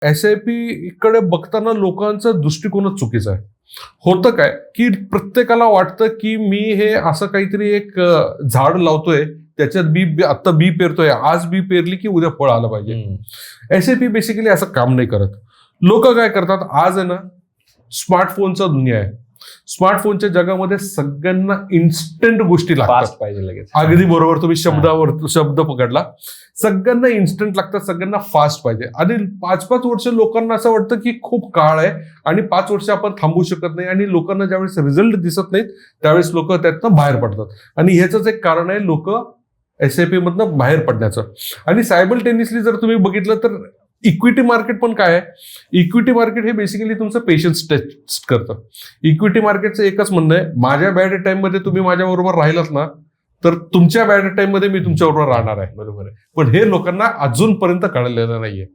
SIP कडे बघताना लोकांचा दृष्टिकोनच चुकीचा आहे. होतं काय की प्रत्येकाला वाटतं की मी हे असं काहीतरी एक झाड लावतोय, त्याच्यात आता बी पेरतोय, आज बी पेरली की उद्या फळ आलं पाहिजे. SIP बेसिकली असं काम नाही करत. लोक काय करतात, आज आहे ना स्मार्टफोनचा दुनिया आहे. स्मार्टफोनच्या जगामध्ये सगळ्यांना इन्स्टंट गोष्टी लागतात पाहिजे लगेच. अगदी बरोबर, तुम्ही शब्द पकडला. सगळ्यांना इन्स्टंट लागतात, सगळ्यांना फास्ट पाहिजे. आणि 5-5 वर्ष लोकांना असं वाटतं की खूप काळ आहे आणि 5 वर्ष आपण थांबू शकत नाही, आणि लोकांना ज्यावेळेस रिझल्ट दिसत नाहीत त्यावेळेस लोक त्यातनं बाहेर पडतात. आणि ह्याचंच एक कारण आहे लोक SIP मधनं बाहेर पडण्याचं. आणि सायमल्टेनियसली जर तुम्ही बघितलं तर इक्विटी मार्केट पण काय आहे, इक्विटी मार्केट हे बेसिकली तुमचं पेशन्स टेस्ट करतं. इक्विटी मार्केटचं एकच म्हणणं आहे, माझ्या बॅड टाइम मध्ये तुम्ही माझ्याबरोबर राहिलात ना, तर तुमच्या बॅड टाइम मध्ये मी तुमच्याबरोबर राहणार आहे. बरोबर आहे. पण हे लोकांना अजूनपर्यंत कळलेलं नाहीये.